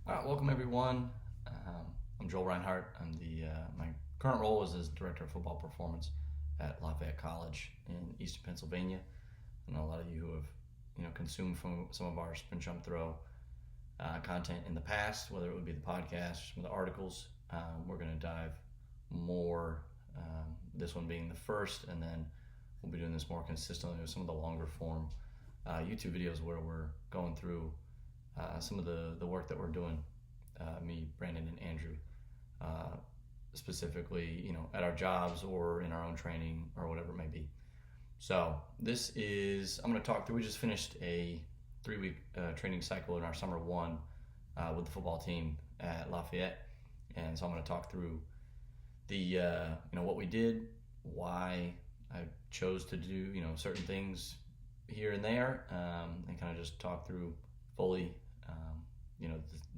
All right, welcome everyone. I'm Joel Reinhardt. My current role is as Director of Football Performance at Lafayette College in Eastern Pennsylvania. I know a lot of you who have consumed from some of our sprint jump throw content in the past, whether it would be the podcast or some of the articles. We're going to dive more, this one being the first, and then we'll be doing this more consistently with some of the longer form YouTube videos where we're going through some of the work that we're doing, me, Brandon, and Andrew, specifically, at our jobs or in our own training or whatever it may be. So I'm going to talk through, we just finished a 3-week training cycle in our summer one with the football team at Lafayette. And so I'm going to talk through the, what we did, why I chose to do, certain things here and there, and kind of just talk through fully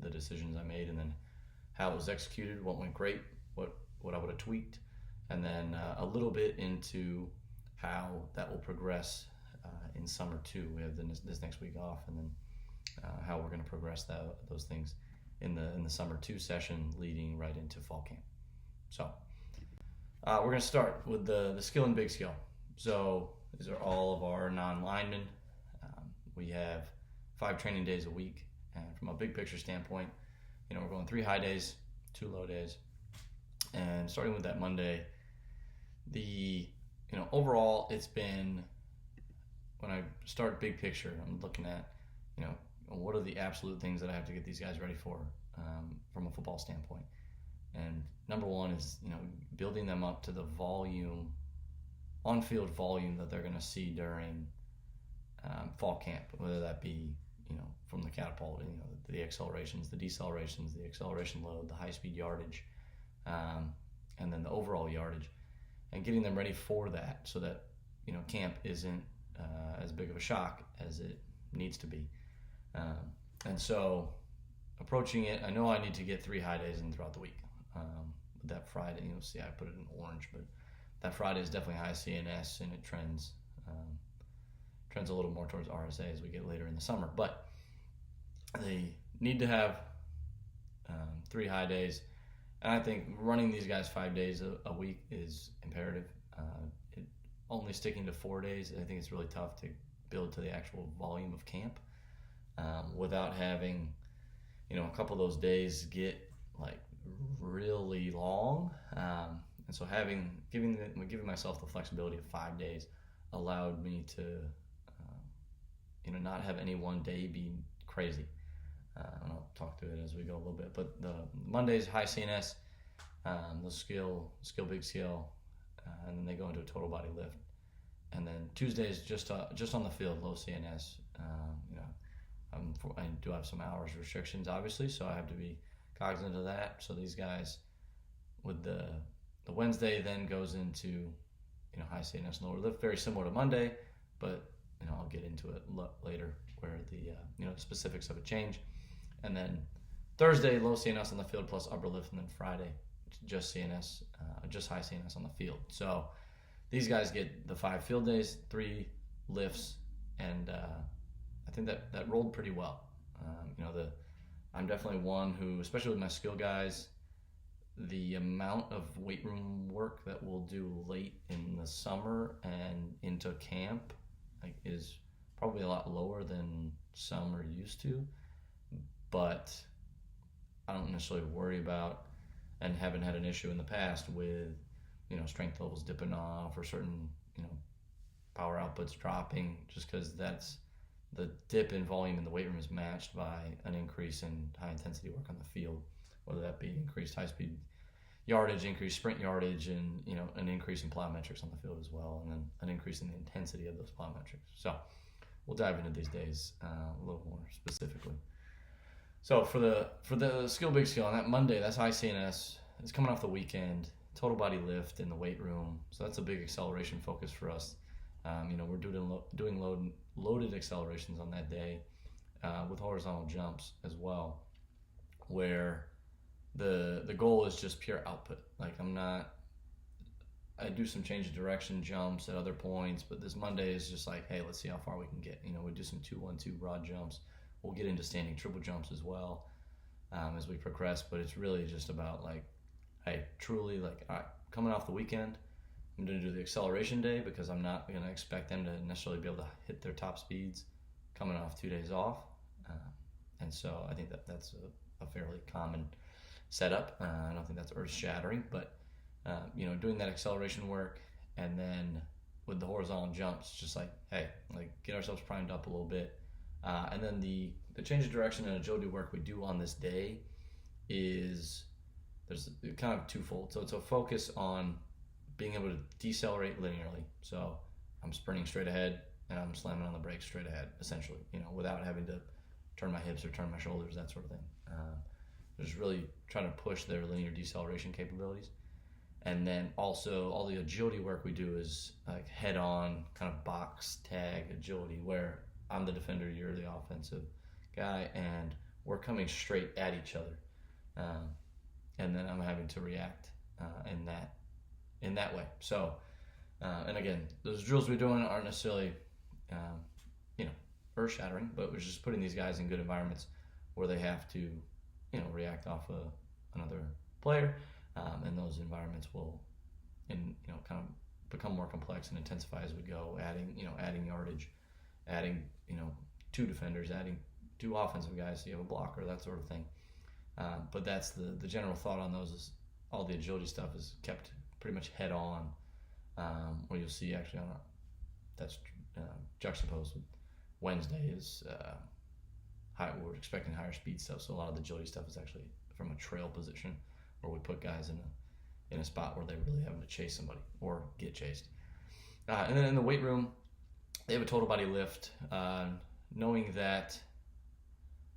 the decisions I made, and then how it was executed, what went great, what I would have tweaked, and then a little bit into how that will progress in summer too. We have this next week off, and then how we're going to progress those things in the summer 2 session leading right into fall camp. So we're going to start with the skill and big skill. So these are all of our non-linemen. We have 5 training days a week. And from a big picture standpoint, we're going 3 high days, 2 low days. And starting with that Monday, overall it's been, when I start big picture, I'm looking at, what are the absolute things that I have to get these guys ready for from a football standpoint. And number one is, building them up to the volume, on-field volume that they're going to see during fall camp, whether that be, from the catapult, the accelerations, the decelerations, the acceleration load, the high-speed yardage, and then the overall yardage, and getting them ready for that so that, camp isn't as big of a shock as it needs to be. And so approaching it, I know I need to get 3 high days in throughout the week. That Friday, see, I put it in orange, but that Friday is definitely high CNS, and it trends a little more towards RSA as we get later in the summer. But they need to have 3 high days, and I think running these guys 5 days a week is imperative. Only sticking to 4 days, I think it's really tough to build to the actual volume of camp without having, a couple of those days get like really long. And so giving myself the flexibility of 5 days allowed me to not have any one day be crazy. And I'll talk through it as we go a little bit. But the Mondays, high CNS, the skill, big skill, and then they go into a total body lift. And then Tuesdays, just on the field, low CNS. I do have some hours restrictions, obviously, so I have to be cognizant of that. So these guys, with the Wednesday, then goes into high CNS, lower lift, very similar to Monday, but I'll get into it later where the specifics of it change. And then Thursday, low CNS on the field plus upper lift, and then Friday, just CNS, just high CNS on the field. So these guys get the 5 field days, 3 lifts, and I think that rolled pretty well. I'm definitely one who, especially with my skill guys, the amount of weight room work that we'll do late in the summer and into camp is probably a lot lower than some are used to, but I don't necessarily worry about, and haven't had an issue in the past with, strength levels dipping off or certain, power outputs dropping, just because that's the dip in volume in the weight room is matched by an increase in high intensity work on the field, whether that be increased high speed yardage, increased sprint yardage, and an increase in plyometrics on the field as well, and then an increase in the intensity of those plyometrics. So we'll dive into these days a little more specifically. So for the skill big skill on that Monday, that's high CNS. It's coming off the weekend, total body lift in the weight room, so that's a big acceleration focus for us. We're doing loaded accelerations on that day with horizontal jumps as well, where the goal is just pure output. I do some change of direction jumps at other points, but this Monday is just like, hey, let's see how far we can get. We do some 2-1-2 broad jumps. We'll get into standing triple jumps as well. as we progress. But it's really just about like, hey, truly like, all right, coming off the weekend, I'm going to do the acceleration day because I'm not going to expect them to necessarily be able to hit their top speeds coming off 2 days off. And so I think that's a fairly common setup. I don't think that's earth shattering, but doing that acceleration work, and then with the horizontal jumps, just like, hey, like get ourselves primed up a little bit. And then the change of direction and agility work we do on this day is there's kind of twofold. So it's a focus on being able to decelerate linearly. So I'm sprinting straight ahead and I'm slamming on the brakes straight ahead, essentially, without having to turn my hips or turn my shoulders, that sort of thing. Just really trying to push their linear deceleration capabilities. And then also all the agility work we do is like head-on kind of box tag agility, where I'm the defender, you're the offensive guy, and we're coming straight at each other. And then I'm having to react in that way. So, and again, those drills we're doing aren't necessarily, earth-shattering, but we're just putting these guys in good environments where they have to, react off another player, and those environments will, kind of become more complex and intensify as we go, adding yardage, adding, 2 defenders, adding 2 offensive guys, so you have a blocker, that sort of thing. But that's the general thought on those is all the agility stuff is kept pretty much head on, where you'll see actually that's juxtaposed with Wednesday is we're expecting higher speed stuff, so a lot of the agility stuff is actually from a trail position where we put guys in a spot where they're really having to chase somebody or get chased. And then in the weight room, they have a total body lift, knowing that,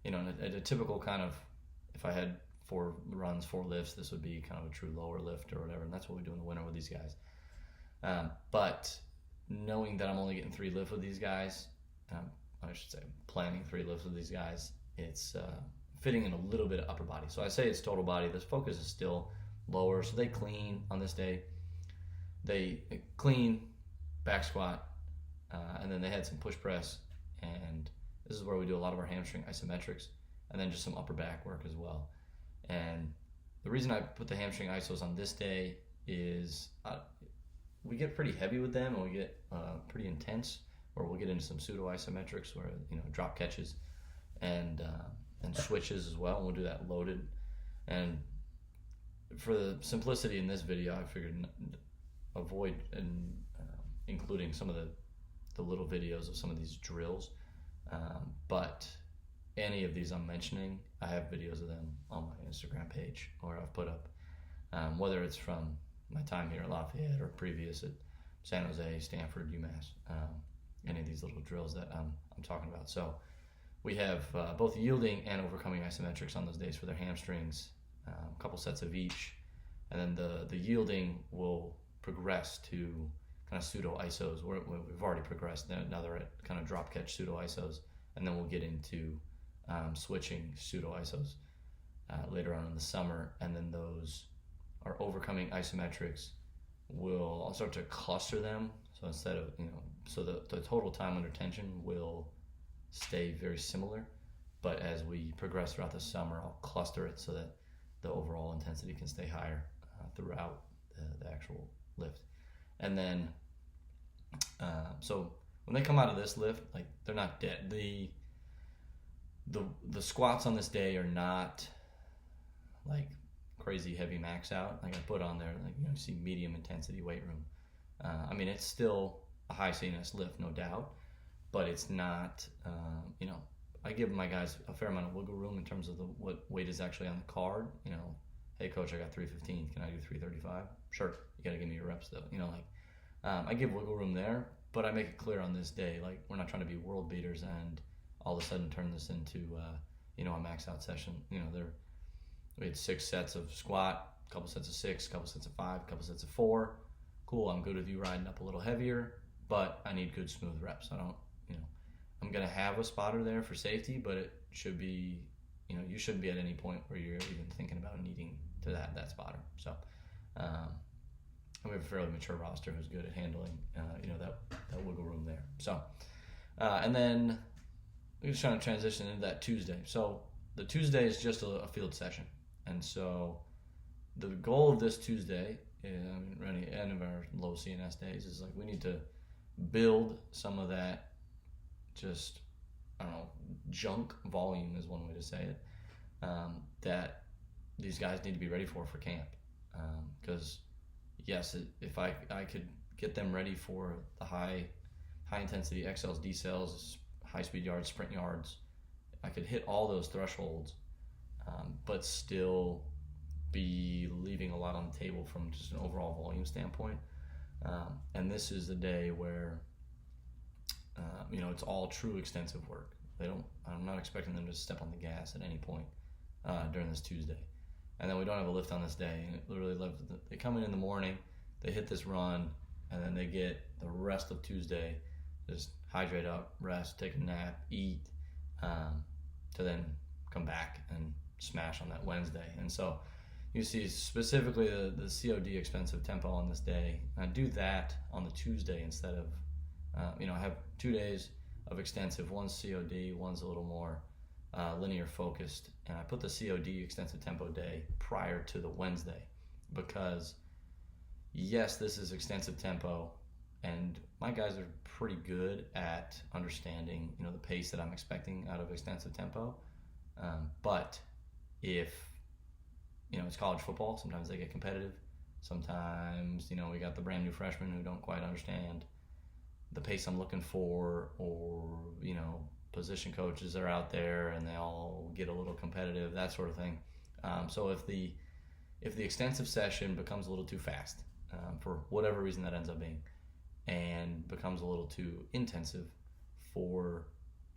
a typical kind of, if I had 4 runs, 4 lifts, this would be kind of a true lower lift or whatever, and that's what we do in the winter with these guys. But knowing that I'm only getting 3 lifts with these guys, I should say planning 3 lifts with these guys, it's fitting in a little bit of upper body. So I say it's total body. This focus is still lower. So they clean on this day. They clean, back squat, and then they had some push press. And this is where we do a lot of our hamstring isometrics, and then just some upper back work as well. And the reason I put the hamstring isos on this day is we get pretty heavy with them, and we get pretty intense, or we'll get into some pseudo isometrics where, drop catches and switches as well, and we'll do that loaded. And for the simplicity in this video, I figured avoid including some of the little videos of some of these drills, but any of these I'm mentioning, I have videos of them on my Instagram page, or I've put up, whether it's from my time here at Lafayette or previous at San Jose, Stanford, UMass, any of these little drills that I'm talking about. So we have both yielding and overcoming isometrics on those days for their hamstrings, a couple sets of each, and then the yielding will progress to kind of pseudo isos. We've already progressed. Now they're at kind of drop catch pseudo isos, and then we'll get into switching pseudo isos later on in the summer. And then those are overcoming isometrics. I'll start to cluster them. So instead of, so the total time under tension will stay very similar, but as we progress throughout the summer, I'll cluster it so that the overall intensity can stay higher throughout the actual lift. And then, so when they come out of this lift, like, they're not dead. The squats on this day are not like crazy heavy max out. Like I put on there, like, you see medium intensity weight room. It's still a high CNS lift, no doubt, but it's not, I give my guys a fair amount of wiggle room in terms of what weight is actually on the card. Hey coach, I got 315. Can I do 335? Sure. You got to give me your reps though. I give wiggle room there, but I make it clear on this day, like, we're not trying to be world beaters and all of a sudden turn this into, a max out session. We had 6 sets of squat, a couple sets of 6, a couple sets of 5, a couple sets of 4. Cool. I'm good with you riding up a little heavier, but I need good smooth reps. I don't, I'm going to have a spotter there for safety, but it should be, you shouldn't be at any point where you're even thinking about needing to that spotter. So, we have a fairly mature roster who's good at handling, that wiggle room there. So, and then we're just trying to transition into that Tuesday. So the Tuesday is just a field session. And so the goal of this Tuesday, running the end of our low CNS days, is like we need to build some of that just, I don't know, junk volume is one way to say it, that these guys need to be ready for camp. Because, yes, if I could get them ready for the high intensity XLs, decels, high speed yards, sprint yards, I could hit all those thresholds, but still be leaving a lot on the table from just an overall volume standpoint. And this is the day where, it's all true extensive work. I'm not expecting them to step on the gas at any point during this Tuesday. And then we don't have a lift on this day. And it literally, they come in the morning, they hit this run, and then they get the rest of Tuesday, just hydrate up, rest, take a nap, eat, to then come back and smash on that Wednesday. And so you see specifically the COD expensive tempo on this day. I do that on the Tuesday instead of, I have 2 days of extensive. One's COD, one's a little more linear focused. And I put the COD extensive tempo day prior to the Wednesday because, yes, this is extensive tempo, and my guys are pretty good at understanding, the pace that I'm expecting out of extensive tempo. But if, it's college football, sometimes they get competitive. Sometimes, we got the brand new freshmen who don't quite understand the pace I'm looking for, or, position coaches are out there and they all get a little competitive, that sort of thing. So if the extensive session becomes a little too fast, for whatever reason that ends up being, and becomes a little too intensive for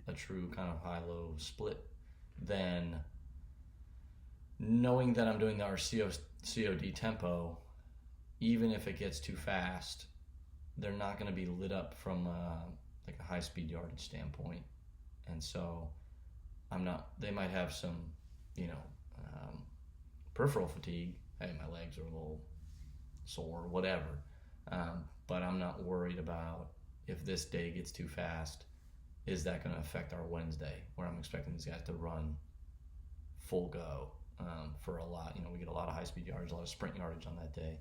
a true kind of high-low split, then knowing that I'm doing our COD tempo, even if it gets too fast, they're not going to be lit up from like a high-speed yardage standpoint. And so they might have some, peripheral fatigue. Hey, my legs are a little sore, whatever. But I'm not worried about if this day gets too fast, is that going to affect our Wednesday, where I'm expecting these guys to run full go for a lot. We get a lot of high-speed yardage, a lot of sprint yardage on that day.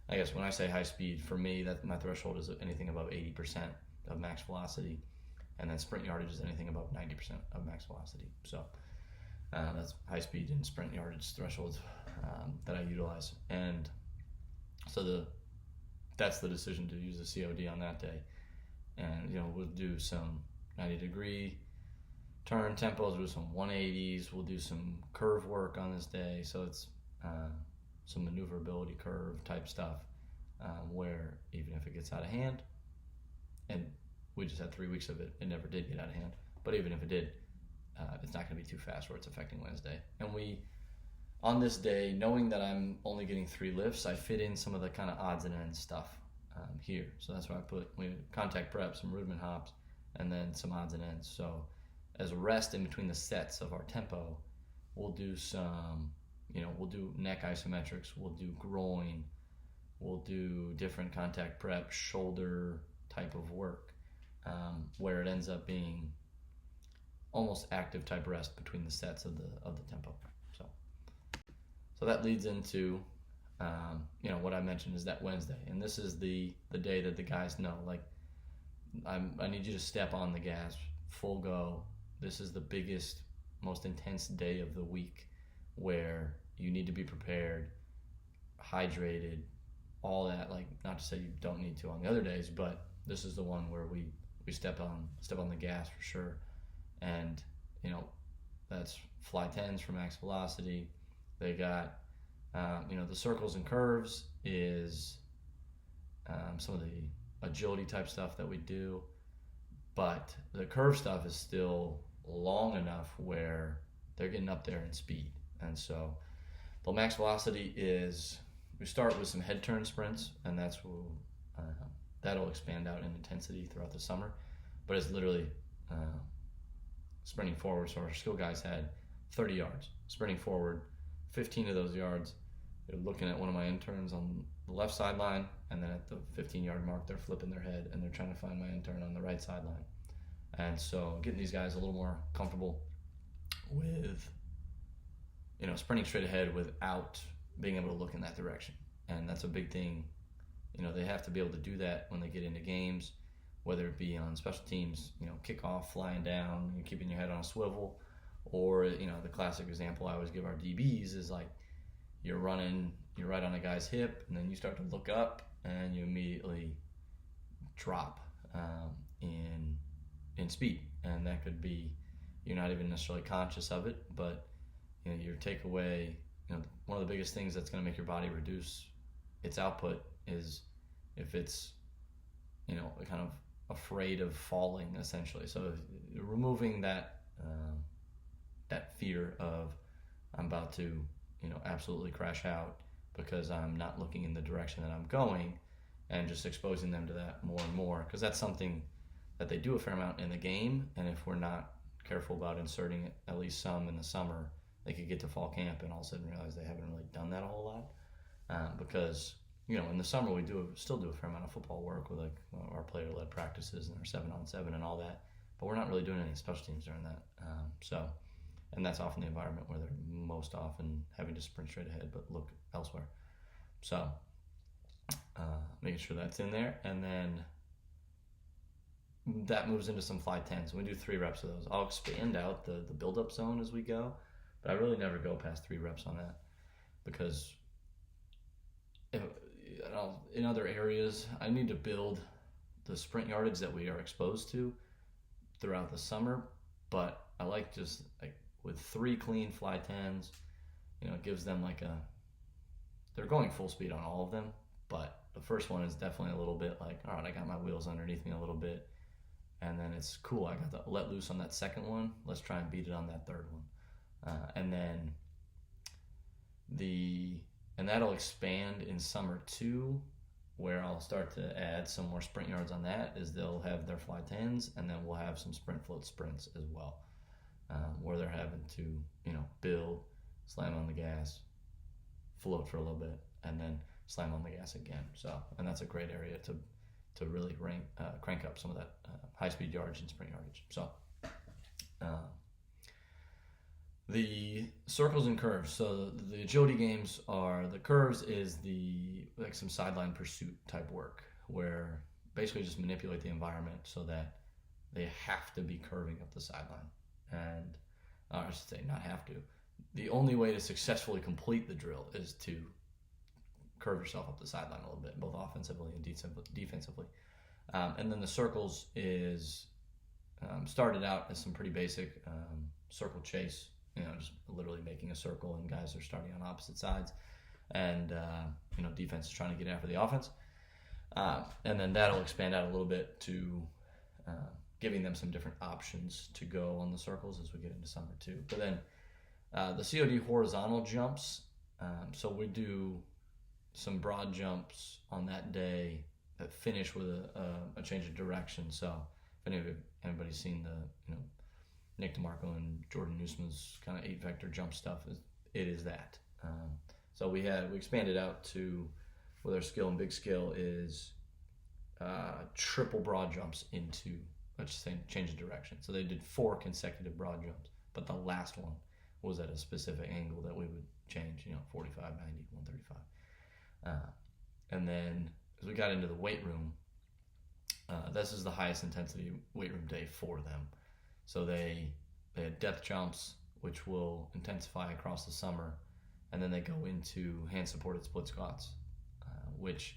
I guess when I say high speed, for me, that my threshold is anything above 80% of max velocity, and then sprint yardage is anything above 90% of max velocity. So that's high speed and sprint yardage thresholds that I utilize. And so that's the decision to use the COD on that day. And, we'll do some 90-degree turn tempos, we'll do some 180s, we'll do some curve work on this day. So it's some maneuverability curve type stuff, where even if it gets out of hand, and we just had 3 weeks of it, it never did get out of hand, but even if it did, it's not going to be too fast where it's affecting Wednesday. And on this day, knowing that I'm only getting 3 lifts, I fit in some of the kind of odds and ends stuff here. So that's why I put contact prep, some rudiment hops, and then some odds and ends. So as a rest in between the sets of our tempo, we'll do some, we'll do neck isometrics, we'll do groin, we'll do different contact prep, shoulder type of work, where it ends up being almost active type rest between the sets of the tempo. So that leads into, what I mentioned is that Wednesday, and this is the day that the guys know, like, I need you to step on the gas, full go. This is the biggest, most intense day of the week, where you need to be prepared, hydrated, all that. Like, not to say you don't need to on the other days, but this is the one where we step on the gas for sure. And that's fly 10s for max velocity. They got the circles and curves is some of the agility type stuff that we do, but the curve stuff is still long enough where they're getting up there in speed. And so the max velocity is, we start with some head turn sprints, and that'll expand out in intensity throughout the summer, but it's literally sprinting forward. So our skill guys had 30 yards sprinting forward, 15 of those yards they're looking at one of my interns on the left sideline, and then at the 15-yard mark they're flipping their head and they're trying to find my intern on the right sideline. And so getting these guys a little more comfortable with sprinting straight ahead without being able to look in that direction. And that's a big thing. They have to be able to do that when they get into games, whether it be on special teams, kickoff, flying down, keeping your head on a swivel, or, the classic example I always give our DBs is like you're right on a guy's hip, and then you start to look up, and you immediately drop in speed. And that could be you're not even necessarily conscious of it, but your takeaway, one of the biggest things that's going to make your body reduce its output is if it's, kind of afraid of falling, essentially. So removing that fear of I'm about to, absolutely crash out because I'm not looking in the direction that I'm going, and just exposing them to that more and more, because that's something that they do a fair amount in the game. And if we're not careful about inserting it, at least some in the summer, they could get to fall camp and all of a sudden realize they haven't really done that a whole lot, because in the summer we still do a fair amount of football work with our player-led practices and our 7-on-7 and all that, but we're not really doing any special teams during that. And that's often the environment where they're most often having to sprint straight ahead but look elsewhere. So making sure that's in there, and then that moves into some fly 10s. We do 3 reps of those. I'll expand out the build-up zone as we go, but I really never go past 3 reps on that, because in other areas I need to build the sprint yardage that we are exposed to throughout the summer. But I like just like with 3 clean fly 10s, it gives them they're going full speed on all of them, but the first one is definitely a little bit like, all right, I got my wheels underneath me a little bit, and then it's cool, I got to let loose on that second one, let's try and beat it on that third one. And then and that'll expand in summer too, where I'll start to add some more sprint yards on that, is they'll have their fly 10s, and then we'll have some sprint float sprints as well, where they're having to, build, slam on the gas, float for a little bit, and then slam on the gas again. So, and that's a great area to really crank up some of that high-speed yardage and sprint yardage. So, the circles and curves. So the agility games the curves is some sideline pursuit type work, where basically just manipulate the environment so that they have to be curving up the sideline. And I should say not have to. The only way to successfully complete the drill is to curve yourself up the sideline a little bit, both offensively and defensively. And then the circles is started out as some pretty basic circle chase, just literally making a circle and guys are starting on opposite sides, and defense is trying to get after the offense. And then that'll expand out a little bit to giving them some different options to go on the circles as we get into summer too. But then the COD horizontal jumps, so we do some broad jumps on that day that finish with a change of direction. So if anybody's seen the Nick DeMarco and Jordan Newsom's kind of 8-vector jump stuff, it is that. So we expanded out to, with our skill and big skill, is triple broad jumps into, let's say, change of direction. So they did 4 consecutive broad jumps, but the last one was at a specific angle that we would change, 45, 90, 135. And then as we got into the weight room, this is the highest intensity weight room day for them. So they had depth jumps, which will intensify across the summer, and then they go into hand-supported split squats, which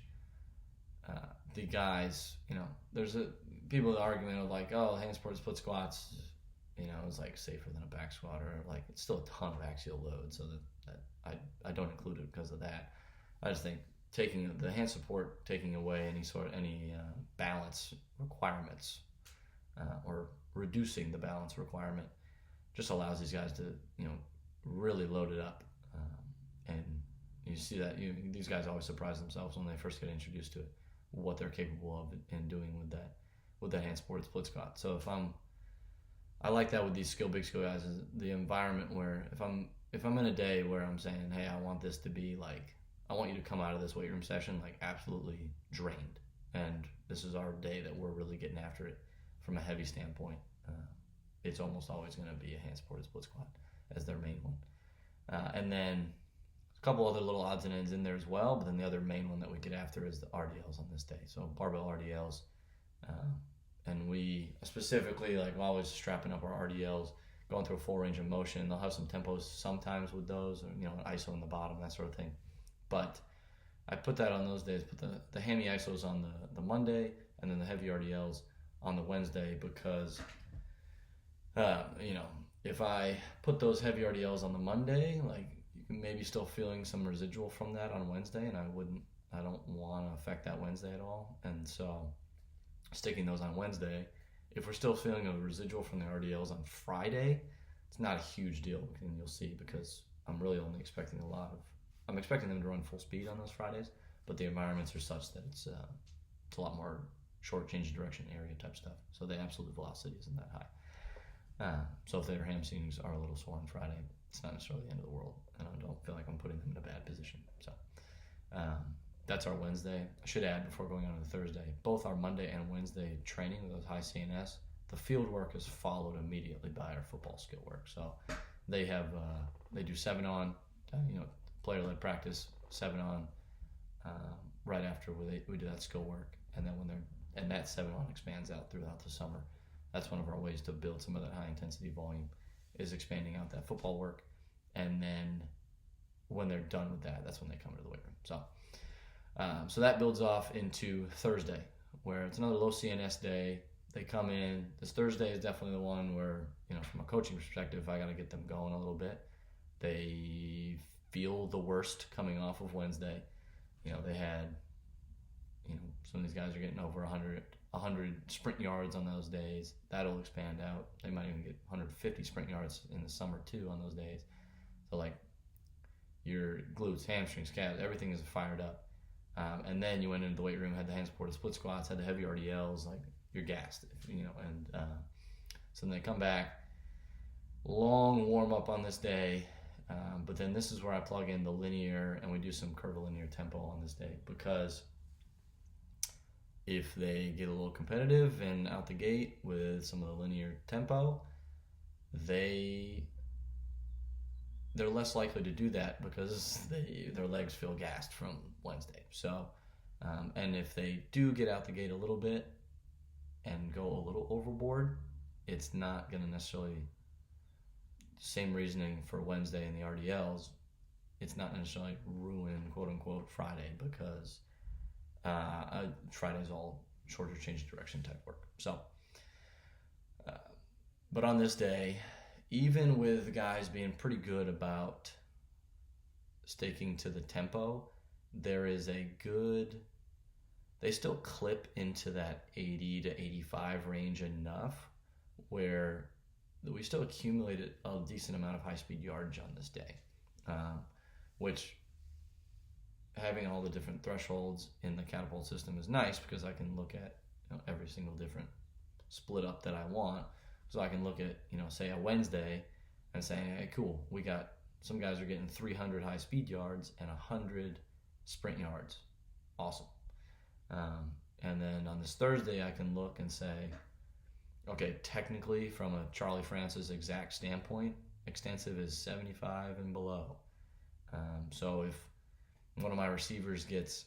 the guys, there's people arguing of like, oh, hand-supported split squats, is like safer than a back squat, or like it's still a ton of axial load, so that I don't include it because of that. I just think taking the hand support, taking away any balance requirements, or reducing the balance requirement, just allows these guys to really load it up, and you see that these guys always surprise themselves when they first get introduced to it, what they're capable of in doing with that hand supported split squat. So I like that with these big skill guys, is the environment where if I'm in a day where I'm saying, hey, I want this to be like, I want you to come out of this weight room session like absolutely drained, and this is our day that we're really getting after it from a heavy standpoint, it's almost always going to be a hand supported split squat as their main one. And then a couple other little odds and ends in there as well, but then the other main one that we get after is the RDLs on this day. So barbell RDLs. And we specifically, like, always strapping up our RDLs, going through a full range of motion. They'll have some tempos sometimes with those, or, an ISO in the bottom, that sort of thing. But I put that on those days, put the hammy ISOs on the Monday, and then the heavy RDLs on the Wednesday, because, if I put those heavy RDLs on the Monday, like, you can maybe still feeling some residual from that on Wednesday, and I don't want to affect that Wednesday at all. And so sticking those on Wednesday, if we're still feeling a residual from the RDLs on Friday, it's not a huge deal, and you'll see, because I'm really only expecting I'm expecting them to run full speed on those Fridays, but the environments are such that it's a lot more short change of direction area type stuff. So the absolute velocity isn't that high. So if their hamstrings are a little sore on Friday, it's not necessarily the end of the world, and I don't feel like I'm putting them in a bad position. So that's our Wednesday. I should add, before going on to Thursday, both our Monday and Wednesday training with those high CNS, the field work is followed immediately by our football skill work. So they do 7-on, player-led practice, 7-on, right after we do that skill work, and then that 7-on expands out throughout the summer. That's one of our ways to build some of that high intensity volume, is expanding out that football work, and then when they're done with that, that's when they come into the weight room. So that builds off into Thursday, where it's another low CNS day. They come in. This Thursday is definitely the one where, from a coaching perspective, I got to get them going a little bit. They feel the worst coming off of Wednesday. They had, some of these guys are getting over 100 sprint yards on those days. That'll expand out. They might even get 150 sprint yards in the summer too on those days. So, like, your glutes, hamstrings, calves, everything is fired up. And then you went into the weight room, had the hand supported split squats, had the heavy RDLs, like, you're gassed, and so then they come back, long warm up on this day, but then this is where I plug in the linear, and we do some curvilinear tempo on this day, because if they get a little competitive and out the gate with some of the linear tempo, they're less likely to do that because their legs feel gassed from Wednesday. So, and if they do get out the gate a little bit and go a little overboard, it's not going to necessarily, same reasoning for Wednesday and the RDLs, it's not necessarily ruin, quote unquote, Friday, because Friday's all shorter change of direction type work. So, but on this day, even with guys being pretty good about sticking to the tempo, there is they still clip into that 80 to 85 range enough where we still accumulated a decent amount of high-speed yardage on this day, which, having all the different thresholds in the catapult system is nice, because I can look at every single different split up that I want. So I can look at, say a Wednesday and say, hey, cool, we got some guys are getting 300 high speed yards and 100 sprint yards. Awesome. And then on this Thursday, I can look and say, okay, technically from a Charlie Francis exact standpoint, extensive is 75 and below. So if one of my receivers gets,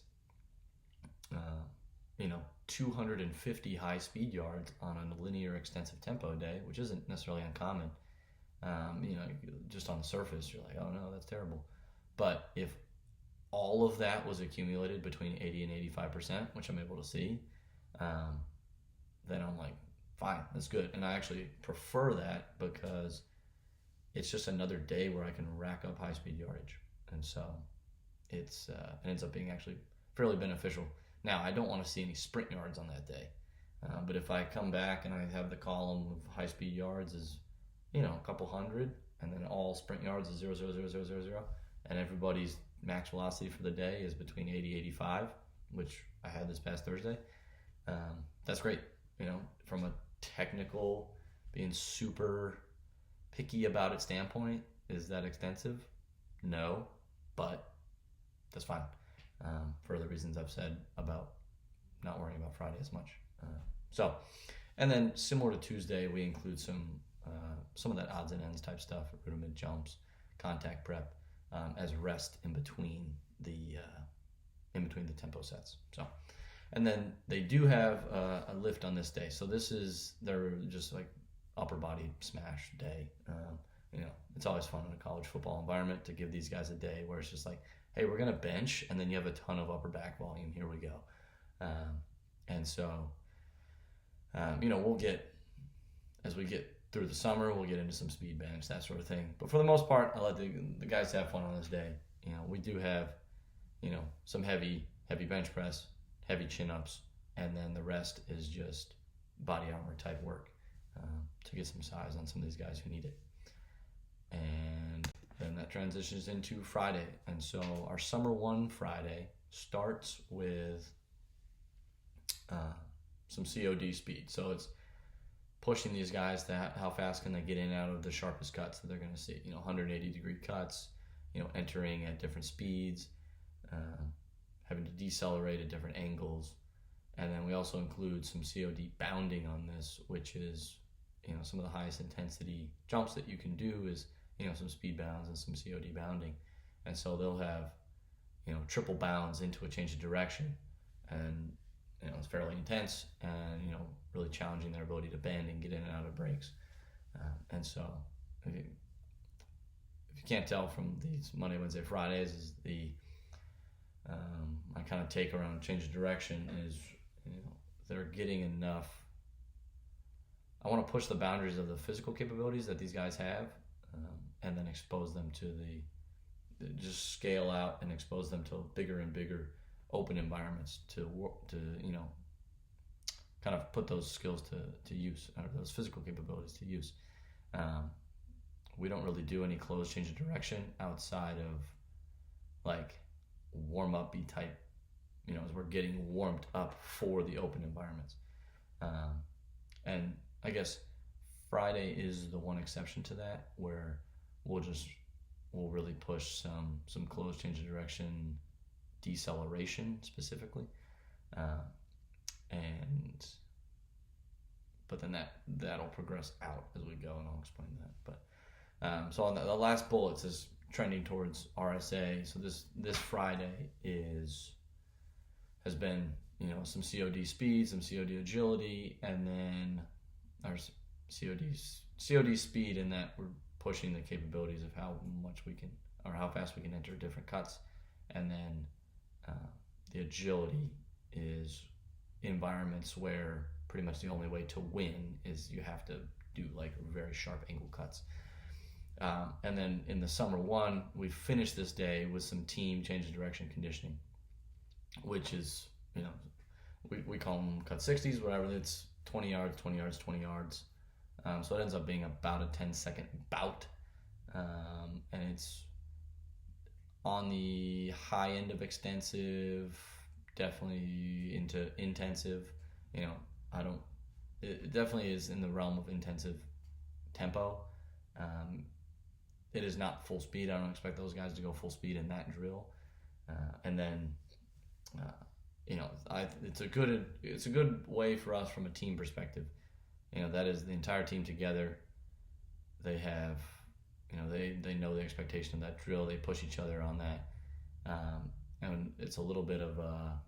250 high speed yards on a linear extensive tempo day, which isn't necessarily uncommon, just on the surface, you're like, oh no, that's terrible. But if all of that was accumulated between 80 and 85%, which I'm able to see, then I'm like, fine, that's good. And I actually prefer that, because it's just another day where I can rack up high speed yardage. And so it ends up being actually fairly beneficial. Now, I don't want to see any sprint yards on that day, but if I come back and I have the column of high speed yards is, a couple hundred, and then all sprint yards is 0, 0, 0, 0, 0, 0, and everybody's max velocity for the day is between 80 and 85, which I had this past Thursday, that's great. From a technical, being super picky about it standpoint, is that extensive? No, but that's fine. For the reasons I've said about not worrying about Friday as much. And then similar to Tuesday, we include some of that odds and ends type stuff, rudiment jumps, contact prep as rest in between the tempo sets. So, and then they do have a lift on this day. So this is their just like upper body smash day. It's always fun in a college football environment to give these guys a day where it's just like, hey, we're gonna bench, and then you have a ton of upper back volume. Here we go. And so, we'll get, as we get through the summer, we'll get into some speed bench, that sort of thing. But for the most part, I let the guys have fun on this day. We do have, some heavy bench press, heavy chin-ups, and then the rest is just body armor type work to get some size on some of these guys who need it. And then that transitions into Friday. And so our Summer 1 Friday starts with some COD speed. So it's pushing these guys to how fast can they get in and out of the sharpest cuts that they're going to see. 180 degree cuts, entering at different speeds, having to decelerate at different angles. And then we also include some COD bounding on this, which is, some of the highest intensity jumps that you can do is, some speed bounds and some COD bounding. And so they'll have, triple bounds into a change of direction. And, it's fairly intense and, really challenging their ability to bend and get in and out of breaks. And so if you can't tell from these Monday, Wednesday, Fridays, is my kind of take around change of direction is, they're getting enough. I want to push the boundaries of the physical capabilities that these guys have, and then expose them to just scale out and expose them to bigger and bigger open environments to kind of put those skills to use, or those physical capabilities to use. We don't really do any closed change of direction outside of like warm-up-y type, as we're getting warmed up for the open environments. And I guess Friday is the one exception to that, where we'll really push some closed change of direction deceleration specifically. But then that'll progress out as we go, and I'll explain that. But so on the last bullet is trending towards RSA. So this Friday has been some COD speed, some COD agility, and then our COD speed, in that we're pushing the capabilities of how much we can, or how fast we can enter different cuts, and then the agility is environments where pretty much the only way to win is you have to do like very sharp angle cuts. And then in the Summer 1, we finished this day with some team change of direction conditioning, which is, we call them cut 60s, whatever. It's 20 yards, 20 yards, 20 yards. So it ends up being about a 10-second bout. And it's on the high end of extensive, definitely into intensive. It definitely is in the realm of intensive tempo. It is not full speed. I don't expect those guys to go full speed in that drill. And then, it's a good way for us from a team perspective. That is the entire team together. They have, they know the expectation of that drill. They push each other on that. And it's a little bit of a,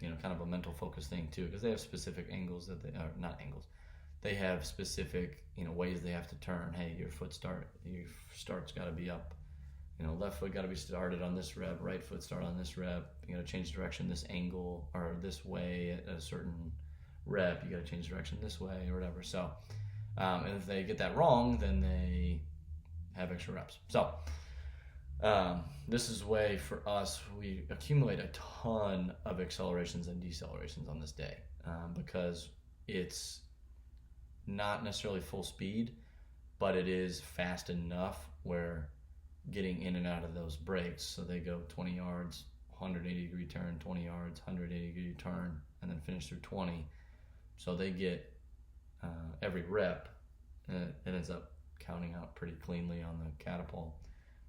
kind of a mental focus thing too, because they have specific angles that they are not angles. They have specific, ways they have to turn. Hey, your start's got to be up. Left foot got to be started on this rep, right foot start on this rep. You got to change direction this angle or this way at a certain rep. You got to change direction this way or whatever. So, and if they get that wrong, then they have extra reps. So, this is a way for us, we accumulate a ton of accelerations and decelerations on this day, because it's not necessarily full speed, but it is fast enough where getting in and out of those breaks, so they go 20 yards, 180 degree turn, 20 yards, 180 degree turn, and then finish through 20. So they get every rep, and it ends up counting out pretty cleanly on the catapult.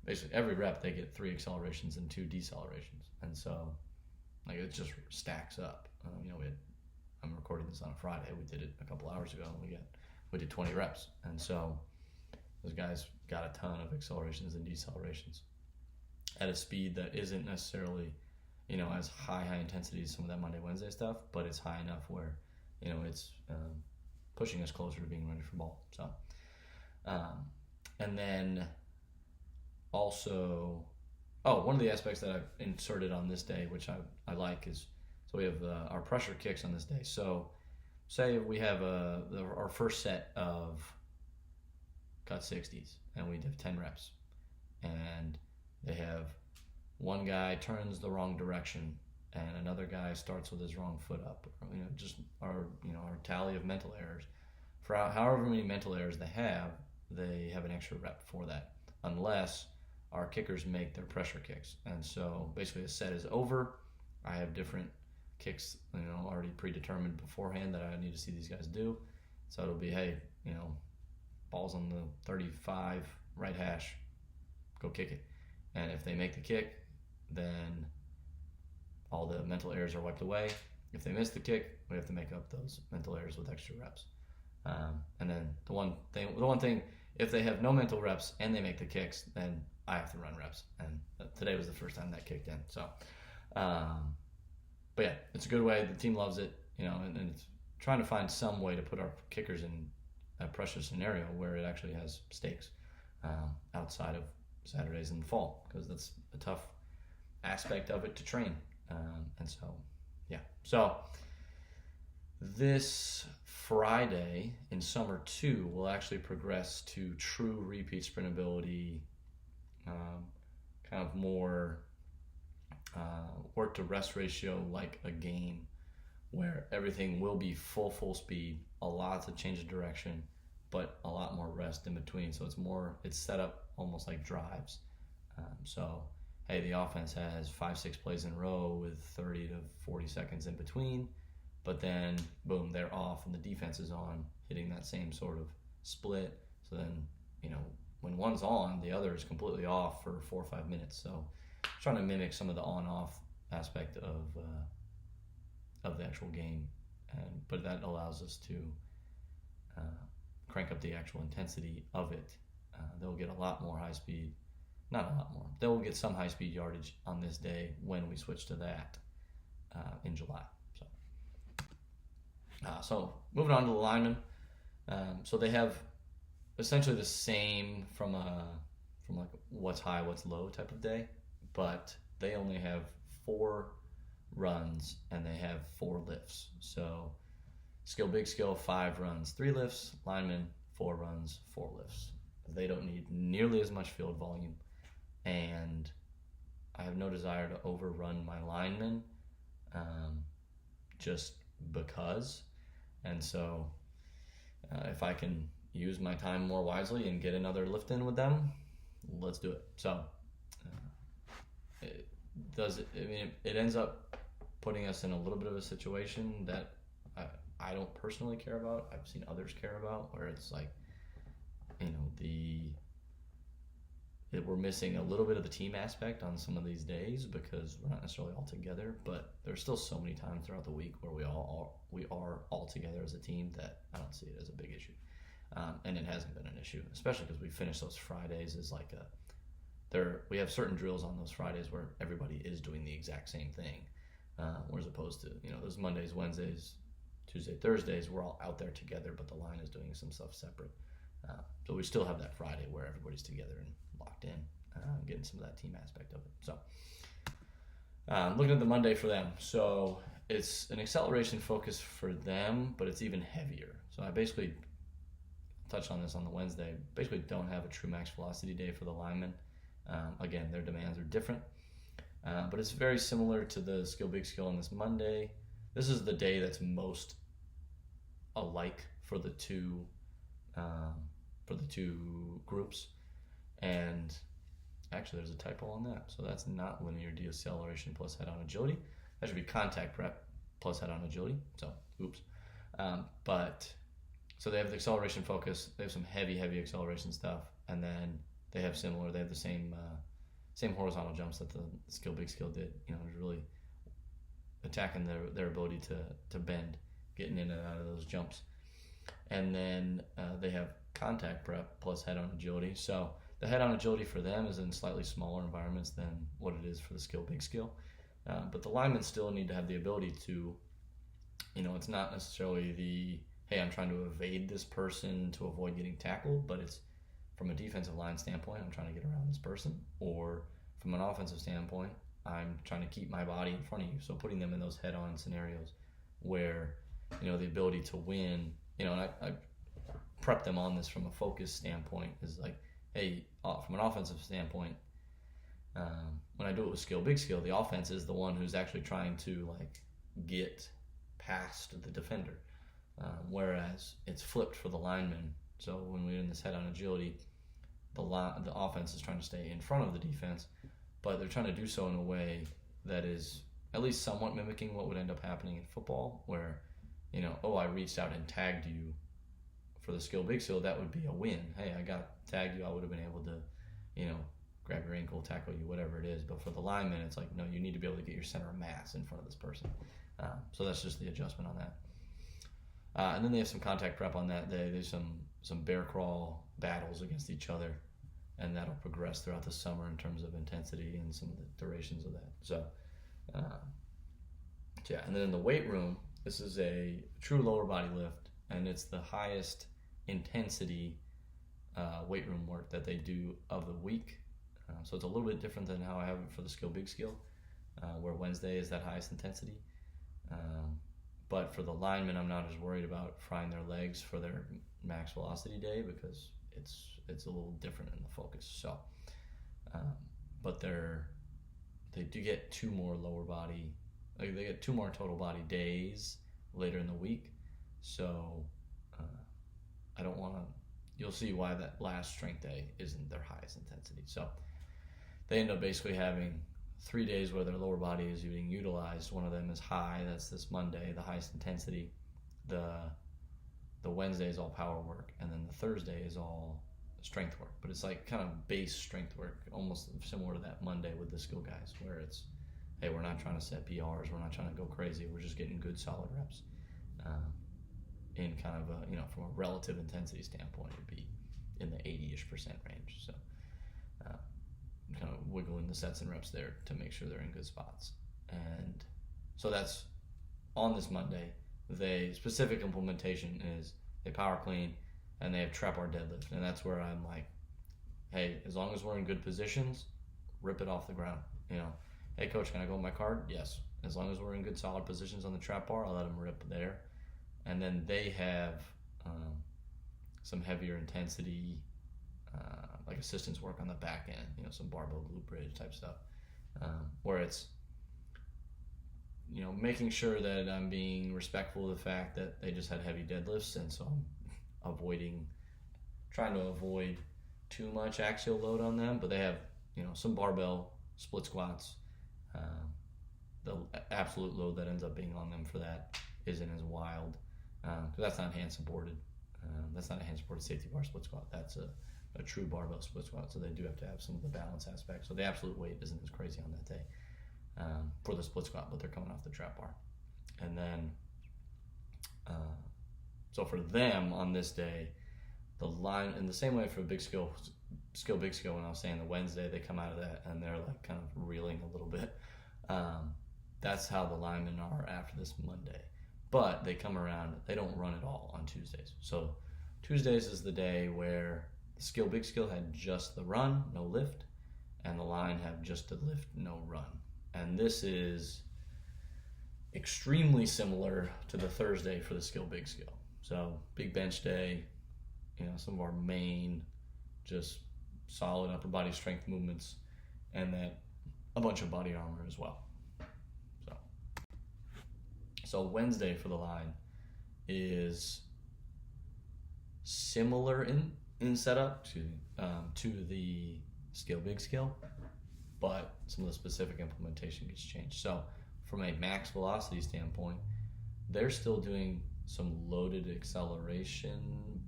Basically, every rep they get 3 accelerations and 2 decelerations, and so like it just stacks up. I'm recording this on a Friday. We did it a couple hours ago, and we did 20 reps, and so Those guys got a ton of accelerations and decelerations at a speed that isn't necessarily, as high intensity as some of that Monday, Wednesday stuff, but it's high enough where, it's pushing us closer to being ready for ball. So, and then also, one of the aspects that I've inserted on this day, which I like, is so we have our pressure kicks on this day. So say we have our first set of cut 60s and we have 10 reps, and they have one guy turns the wrong direction and another guy starts with his wrong foot up, just our tally of mental errors. For however many mental errors they have an extra rep for that, unless our kickers make their pressure kicks. And so basically a set is over, I have different kicks already predetermined beforehand that I need to see these guys do. So it'll be, hey, ball's on the 35 right hash, go kick it. And if they make the kick, then all the mental errors are wiped away. If they miss the kick, we have to make up those mental errors with extra reps. And then the one thing, if they have no mental reps and they make the kicks, then I have to run reps. And today was the first time that kicked in. So, but yeah, it's a good way. The team loves it, and it's trying to find some way to put our kickers in a pressure scenario where it actually has stakes outside of Saturdays in the fall, because that's a tough aspect of it to train. And so, yeah. So this Friday in Summer 2, we'll actually progress to true repeat sprintability, kind of more work to rest ratio like a game, where everything will be full speed, a lot of change of direction, but a lot more rest in between. So it's set up almost like drives. So, hey, the offense has 5-6 plays in a row with 30 to 40 seconds in between, but then boom, they're off and the defense is on, hitting that same sort of split. So then, when one's on, the other is completely off for 4 or 5 minutes. So trying to mimic some of the on-off aspect of the actual game, but that allows us to crank up the actual intensity of it. They'll get a lot more high speed, not a lot more. They'll get some high speed yardage on this day when we switch to that in July. So moving on to the linemen. So they have essentially the same from like what's high, what's low type of day, but they only have 4 runs and they have 4 lifts. So big skill, 5 runs, 3 lifts. Linemen, 4 runs, 4 lifts. They don't need nearly as much field volume, and I have no desire to overrun my linemen, just because. And so if I can use my time more wisely and get another lift in with them, let's do it. So it ends up putting us in a little bit of a situation that I don't personally care about. I've seen others care about, where it's like, we're missing a little bit of the team aspect on some of these days because we're not necessarily all together, but there's still so many times throughout the week where we are all together as a team that I don't see it as a big issue. And it hasn't been an issue, especially because we finish those Fridays as like we have certain drills on those Fridays where everybody is doing the exact same thing, whereas opposed to, those Mondays, Wednesdays, Tuesday, Thursdays, we're all out there together, but the line is doing some stuff separate. So we still have that Friday where everybody's together and locked in, getting some of that team aspect of it. So looking at the Monday for them. So it's an acceleration focus for them, but it's even heavier. So I basically touched on this on the Wednesday. Basically don't have a true max velocity day for the linemen. Again, their demands are different, but it's very similar to the big skill on this Monday. This is the day that's most alike for the two groups. And actually there's a typo on that. So that's not linear deceleration plus head-on agility. That should be contact prep plus head-on agility. So, oops. So they have the acceleration focus. They have some heavy acceleration stuff. And then they have the same horizontal jumps that the big skill did. Really attacking their ability to bend, getting in and out of those jumps. And then they have contact prep plus head-on agility. So the head-on agility for them is in slightly smaller environments than what it is for the skill big skill. But the linemen still need to have the ability to, it's not necessarily the, hey, I'm trying to evade this person to avoid getting tackled, but it's from a defensive line standpoint, I'm trying to get around this person. Or from an offensive standpoint, I'm trying to keep my body in front of you. So putting them in those head-on scenarios where, the ability to win, and I prep them on this from a focus standpoint is like, hey, from an offensive standpoint, when I do it with skill, big skill, the offense is the one who's actually trying to get past the defender, whereas it's flipped for the lineman. So when we're in this head-on agility, the offense is trying to stay in front of the defense, but they're trying to do so in a way that is at least somewhat mimicking what would end up happening in football, where, I reached out and tagged you for the skill big skill, that would be a win. Hey, I got tagged you, I would have been able to, grab your ankle, tackle you, whatever it is. But for the lineman, it's like, no, you need to be able to get your center of mass in front of this person. So that's just the adjustment on that. And then they have some contact prep on that. They do some bear crawl battles against each other, and that'll progress throughout the summer in terms of intensity and some of the durations of that. So, and then in the weight room, this is a true lower body lift, and it's the highest intensity weight room work that they do of the week. So it's a little bit different than how I have it for the skill big skill, where Wednesday is that highest intensity. But for the linemen, I'm not as worried about frying their legs for their max velocity day because it's a little different in the focus. So, but they do get two more lower body, they get two more total body days later in the week. So I don't want to. You'll see why that last strength day isn't their highest intensity. So they end up basically having 3 days where their lower body is being utilized. One of them is high. That's this Monday, the highest intensity. The Wednesday is all power work, and then the Thursday is all strength work. But it's like kind of base strength work, almost similar to that Monday with the skill guys, where it's, hey, we're not trying to set PRs, we're not trying to go crazy, we're just getting good solid reps. In kind of a, from a relative intensity standpoint, it'd be in the 80-ish% range. So kind of wiggling the sets and reps there to make sure they're in good spots. And so that's on this Monday. The specific implementation is they power clean and they have trap bar deadlift. And that's where I'm like, hey, as long as we're in good positions, rip it off the ground. Hey, coach, can I go with my card? Yes. As long as we're in good solid positions on the trap bar, I'll let them rip there. And then they have some heavier intensity, like assistance work on the back end, some barbell glute bridge type stuff, where it's, making sure that I'm being respectful of the fact that they just had heavy deadlifts, and so I'm trying to avoid too much axial load on them, but they have, some barbell split squats. The absolute load that ends up being on them for that isn't as wild. Because that's not hand supported. That's not a hand supported safety bar split squat. That's a true barbell split squat. So they do have to have some of the balance aspects. So the absolute weight isn't as crazy on that day for the split squat, but they're coming off the trap bar. And then, so for them on this day, the line, in the same way for big skill big skill, when I was saying the Wednesday, they come out of that and they're like kind of reeling a little bit. That's how the linemen are after this Monday. But they come around, they don't run at all on Tuesdays. So Tuesdays is the day where the big skill had just the run, no lift, and the line have just the lift, no run. And this is extremely similar to the Thursday for the skill big skill. So big bench day, some of our main just solid upper body strength movements, and then a bunch of body armor as well. So Wednesday for the line is similar in setup to the skill big skill, but some of the specific implementation gets changed. So from a max velocity standpoint, they're still doing some loaded acceleration,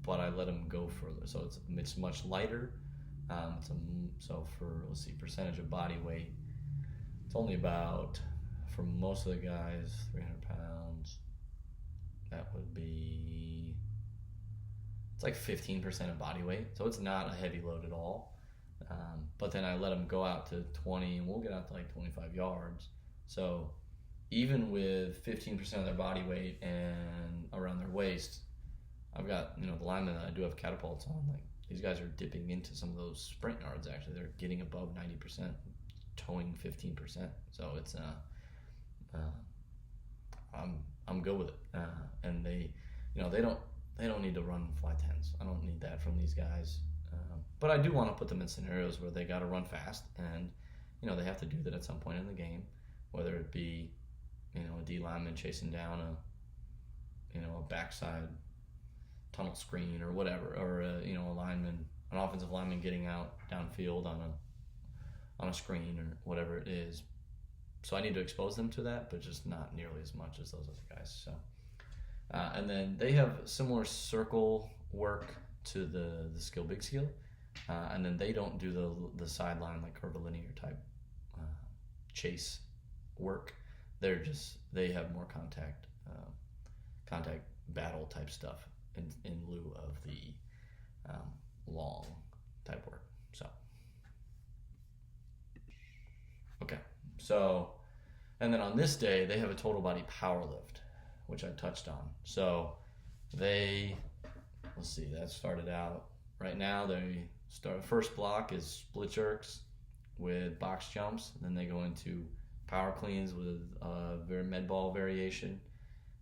but I let them go further. So it's much lighter. So for, percentage of body weight, it's only about, for most of the guys, 300 pounds, that would be like 15% of body weight, so it's not a heavy load at all. But then I let them go out to 20, and we'll get out to like 25 yards. So even with 15% of their body weight and around their waist, I've got, the linemen that I do have catapults on. Like, these guys are dipping into some of those sprint yards. Actually, they're getting above 90%, towing 15%. So it's I'm good with it. And they don't need to run fly tens. I don't need that from these guys. But I do want to put them in scenarios where they got to run fast, and they have to do that at some point in the game, whether it be a D lineman chasing down a backside tunnel screen or whatever, or an offensive lineman getting out downfield on a screen or whatever it is. So I need to expose them to that, but just not nearly as much as those other guys. So, and then they have similar circle work to the skill big skill, and then they don't do the sideline like curvilinear type chase work. They have more contact battle type stuff in lieu of the long type work. So okay, so and then on this day they have a total body power lift, which I touched on. So let's see, that started out right now. First block is split jerks with box jumps. Then they go into power cleans with med ball variation,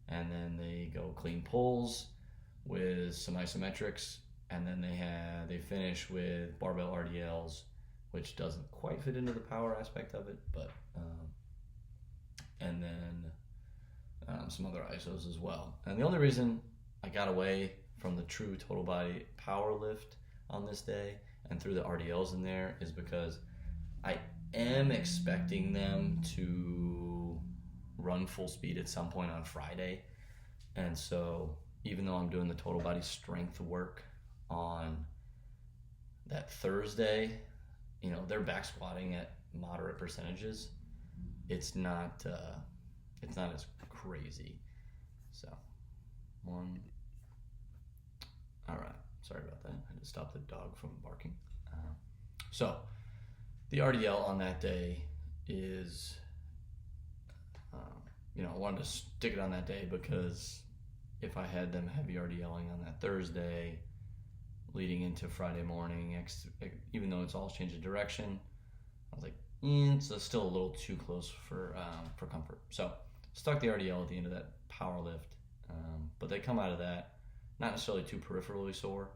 and then they go clean pulls with some isometrics, and then they finish with barbell RDLs, which doesn't quite fit into the power aspect of it, but and then some other isos as well. And the only reason I got away from the true total body power lift on this day and threw the RDLs in there is because I am expecting them to run full speed at some point on Friday. And so even though I'm doing the total body strength work on that Thursday, they're back squatting at moderate percentages. It's not as crazy. So all right, sorry about that. I had to stop the dog from barking. So the RDL on that day is, I wanted to stick it on that day because if I had them heavy RDLing on that Thursday leading into Friday morning, even though it's all change of direction, I was like, it's still a little too close for comfort. So stuck the RDL at the end of that power lift, but they come out of that not necessarily too peripherally sore,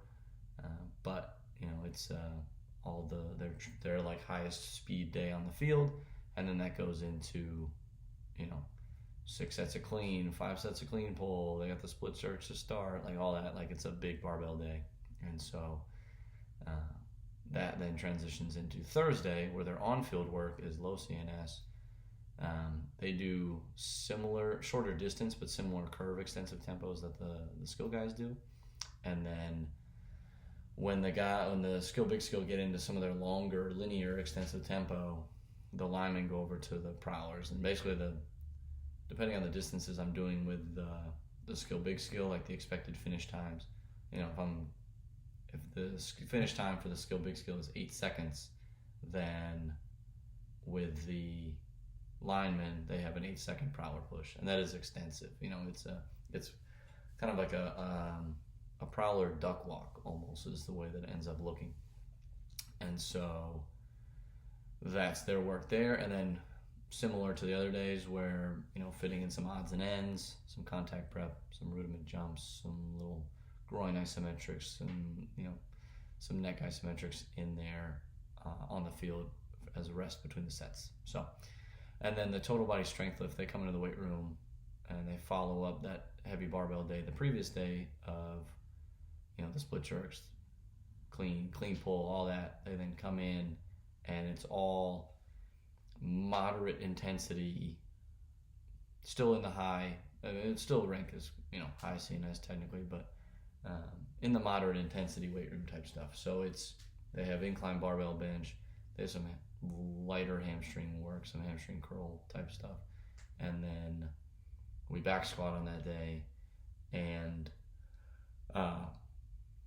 but it's all their like highest speed day on the field, and then that goes into 6 sets of clean, 5 sets of clean pull. They got the split jerks to start, like all that. Like, it's a big barbell day, and so that then transitions into Thursday, where their on-field work is low CNS. They do similar, shorter distance, but similar curve extensive tempos that the skill guys do. And then when the skill big skill get into some of their longer linear extensive tempo, the linemen go over to the prowlers, and basically depending on the distances I'm doing with the skill big skill, like the expected finish times, if the finish time for the skill big skill is 8 seconds, then with the linemen they have an 8-second prowler push, and that is extensive. It's kind of like a prowler duck walk almost is the way that it ends up looking. And so that's their work there. And then similar to the other days where fitting in some odds and ends, some contact prep, some rudiment jumps, some little groin isometrics, some neck isometrics in there on the field as a rest between the sets. So, and then the total body strength lift, they come into the weight room and they follow up that heavy barbell day the previous day of the split jerks, clean pull, all that. They then come in and it's all moderate intensity, still in the high. It's still rank as high CNS technically, but in the moderate intensity weight room type stuff. So they have incline barbell bench, they have some lighter hamstring work, some hamstring curl type stuff, and then we back squat on that day, and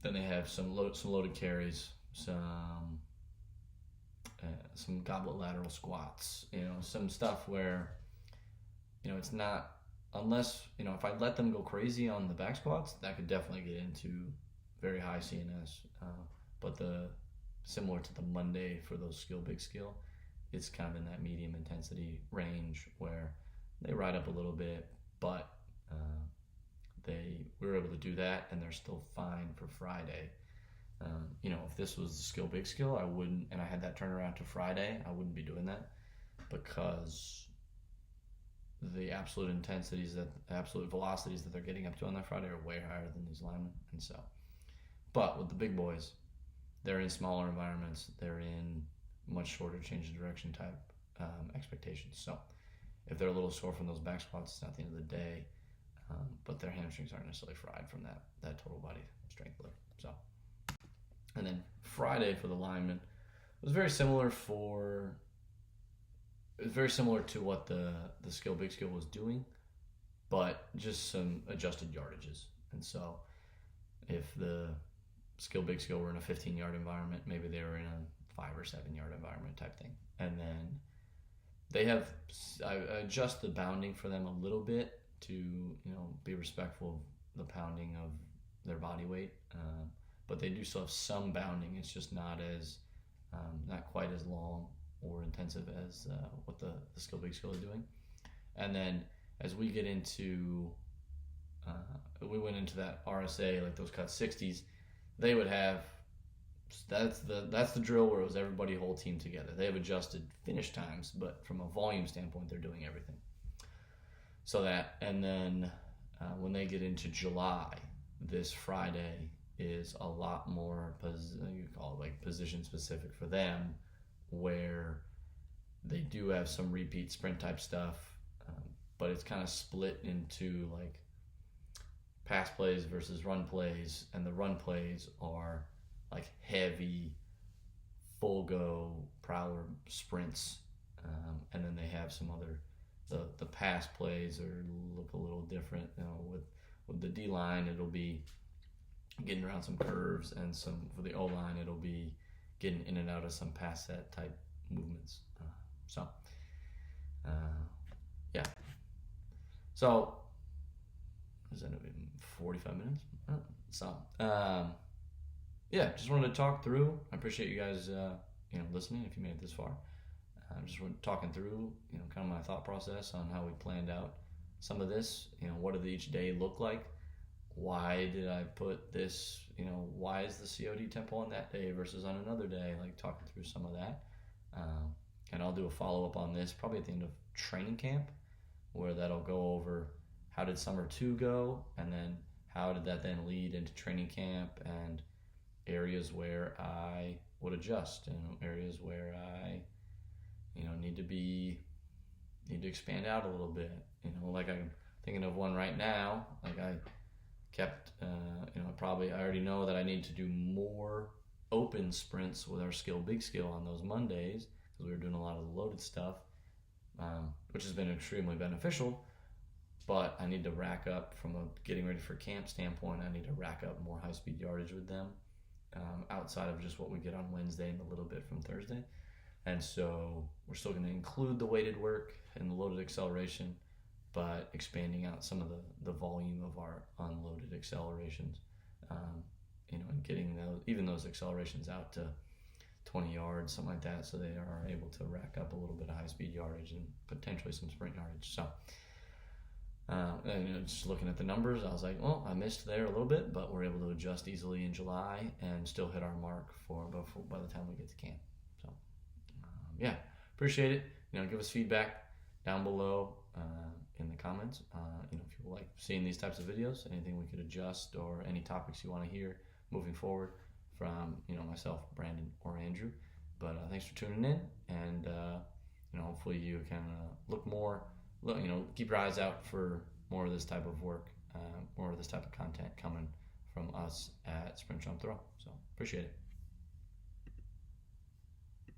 Then they have some loaded carries, some goblet lateral squats, some stuff where, it's not, unless, if I let them go crazy on the back squats, that could definitely get into very high CNS. But similar to the Monday for those big skill, it's kind of in that medium intensity range where they ride up a little bit, but we were able to do that, and they're still fine for Friday. If this was the big skill, I wouldn't, and I had that turnaround to Friday, I wouldn't be doing that, because the absolute velocities that they're getting up to on that Friday are way higher than these linemen. And so, but with the big boys, they're in smaller environments, they're in much shorter change of direction type expectations. So if they're a little sore from those back squats, it's not the end of the day, but their hamstrings aren't necessarily fried from that total body strength lift. So, and then Friday for the linemen was very similar to what the big skill was doing, but just some adjusted yardages. And so if the big skill were in a 15-yard environment, maybe they were in a 5 or 7-yard environment type thing. And then I adjust the bounding for them a little bit to, be respectful of the pounding of their body weight. But they do still have some bounding. It's just not quite as long or intensive as what the big skill is doing. And then as we get into, we went into that RSA, like those cut 60s, they would have, that's the drill where it was everybody whole team together. They have adjusted finish times, but from a volume standpoint, they're doing everything. So that, and then when they get into July, this Friday is a lot more, you call it like position specific for them, where they do have some repeat sprint type stuff, but it's kind of split into like pass plays versus run plays, and the run plays are like heavy, full go prowler sprints, and then they have some other, the pass plays look a little different. With the D line, it'll be getting around some curves, and for the O line, it'll be getting in and out of some pass set type movements. Yeah. So, is that 45 minutes? Yeah, just wanted to talk through. I appreciate you guys, listening. If you made it this far, just talking through, kind of my thought process on how we planned out some of this. What did each day look like? Why did I put this? Why is the COD tempo on that day versus on another day? Like talking through some of that, and I'll do a follow up on this probably at the end of training camp, where that'll go over how did summer 2 go, and then how did that then lead into training camp, and areas where I would adjust, and areas where I, need to expand out a little bit. Like I'm thinking of one right now. Like I kept, I already know that I need to do more open sprints with our big skill on those Mondays, because we were doing a lot of the loaded stuff, which has been extremely beneficial. But I need to rack up from a getting ready for camp standpoint. I need to rack up more high-speed yardage with them, outside of just what we get on Wednesday and a little bit from Thursday. And so we're still going to include the weighted work and the loaded acceleration, but expanding out some of the volume of our unloaded accelerations, and getting those accelerations out to 20 yards, something like that, so they are able to rack up a little bit of high-speed yardage and potentially some sprint yardage. So, just looking at the numbers, I was like, well, I missed there a little bit, but we're able to adjust easily in July and still hit our mark by the time we get to camp. So, yeah, appreciate it. Give us feedback down below in the comments. If you like seeing these types of videos, anything we could adjust, or any topics you want to hear moving forward from myself, Brandon, or Andrew. But thanks for tuning in, and hopefully you can keep your eyes out for more of this type of work, more of this type of content coming from us at Sprint Jump Throw. So appreciate it.